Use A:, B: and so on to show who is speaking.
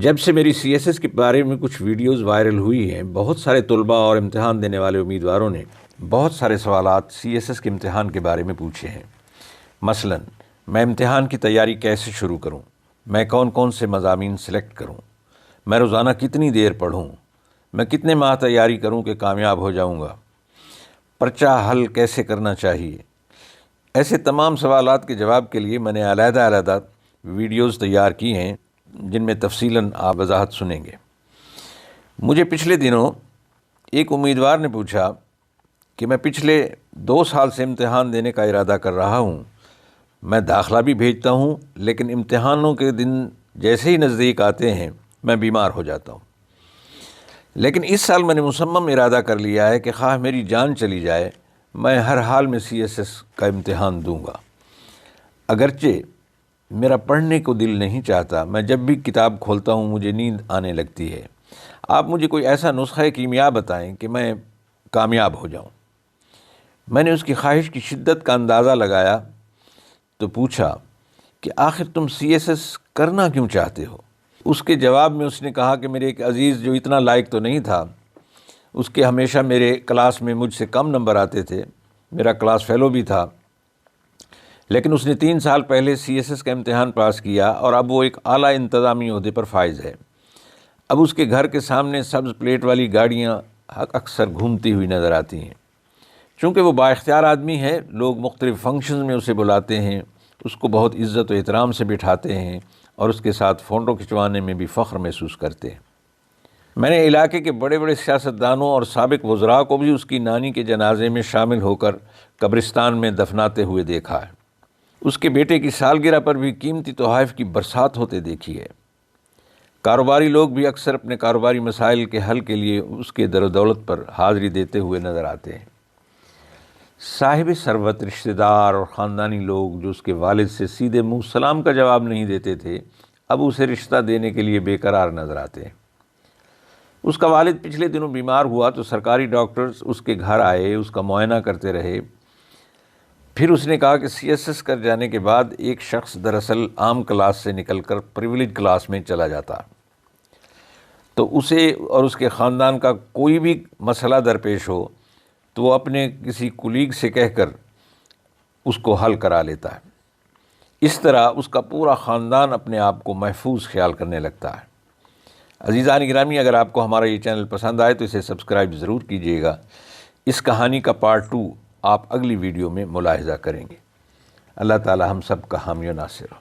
A: جب سے میری سی ایس ایس کے بارے میں کچھ ویڈیوز وائرل ہوئی ہیں، بہت سارے طلباء اور امتحان دینے والے امیدواروں نے بہت سارے سوالات سی ایس ایس کے امتحان کے بارے میں پوچھے ہیں۔ مثلا میں امتحان کی تیاری کیسے شروع کروں؟ میں کون کون سے مضامین سلیکٹ کروں؟ میں روزانہ کتنی دیر پڑھوں؟ میں کتنے ماہ تیاری کروں کہ کامیاب ہو جاؤں گا؟ پرچہ حل کیسے کرنا چاہیے؟ ایسے تمام سوالات کے جواب کے لیے میں نے علیحدہ ویڈیوز تیار کی ہیں، جن میں تفصیلاً آپ وضاحت سنیں گے۔ مجھے پچھلے دنوں ایک امیدوار نے پوچھا کہ میں پچھلے 2 سال سے امتحان دینے کا ارادہ کر رہا ہوں، میں داخلہ بھی بھیجتا ہوں، لیکن امتحانوں کے دن جیسے ہی نزدیک آتے ہیں میں بیمار ہو جاتا ہوں۔ لیکن اس سال میں نے مصمم ارادہ کر لیا ہے کہ خواہ میری جان چلی جائے، میں ہر حال میں سی ایس ایس کا امتحان دوں گا۔ اگرچہ میرا پڑھنے کو دل نہیں چاہتا، میں جب بھی کتاب کھولتا ہوں مجھے نیند آنے لگتی ہے۔ آپ مجھے کوئی ایسا نسخہ کیمیا بتائیں کہ میں کامیاب ہو جاؤں۔ میں نے اس کی خواہش کی شدت کا اندازہ لگایا تو پوچھا کہ آخر تم سی ایس ایس کرنا کیوں چاہتے ہو؟ اس کے جواب میں اس نے کہا کہ میرے ایک عزیز جو اتنا لائق تو نہیں تھا، اس کے ہمیشہ میرے کلاس میں مجھ سے کم نمبر آتے تھے، میرا کلاس فیلو بھی تھا، لیکن اس نے 3 سال پہلے سی ایس ایس کا امتحان پاس کیا اور اب وہ ایک اعلیٰ انتظامی عہدے پر فائز ہے۔ اب اس کے گھر کے سامنے سبز پلیٹ والی گاڑیاں اکثر گھومتی ہوئی نظر آتی ہیں۔ چونکہ وہ بااختیار آدمی ہے، لوگ مختلف فنکشنز میں اسے بلاتے ہیں، اس کو بہت عزت و احترام سے بٹھاتے ہیں اور اس کے ساتھ فوٹو کھنچوانے میں بھی فخر محسوس کرتے ہیں۔ میں نے علاقے کے بڑے بڑے سیاستدانوں اور سابق وزراء کو بھی اس کی نانی کے جنازے میں شامل ہو کر قبرستان میں دفناتے ہوئے دیکھا ہے۔ اس کے بیٹے کی سالگرہ پر بھی قیمتی تحائف کی برسات ہوتے دیکھی ہے۔ کاروباری لوگ بھی اکثر اپنے کاروباری مسائل کے حل کے لیے اس کے در و دولت پر حاضری دیتے ہوئے نظر آتے ہیں۔ صاحب ثروت رشتہ دار اور خاندانی لوگ جو اس کے والد سے سیدھے منہ سلام کا جواب نہیں دیتے تھے، اب اسے رشتہ دینے کے لیے بے قرار نظر آتے ہیں۔ اس کا والد پچھلے دنوں بیمار ہوا تو سرکاری ڈاکٹرز اس کے گھر آئے، اس کا معائنہ کرتے رہے۔ پھر اس نے کہا کہ سی ایس ایس کر جانے کے بعد ایک شخص دراصل عام کلاس سے نکل کر پریویلیج کلاس میں چلا جاتا، تو اسے اور اس کے خاندان کا کوئی بھی مسئلہ درپیش ہو تو وہ اپنے کسی کولیگ سے کہہ کر اس کو حل کرا لیتا ہے۔ اس طرح اس کا پورا خاندان اپنے آپ کو محفوظ خیال کرنے لگتا ہے۔ عزیزان گرامی، اگر آپ کو ہمارا یہ چینل پسند آئے تو اسے سبسکرائب ضرور کیجیے گا۔ اس کہانی کا پارٹ 2 آپ اگلی ویڈیو میں ملاحظہ کریں گے۔ اللہ تعالی ہم سب کا حامی و ناصر ہو۔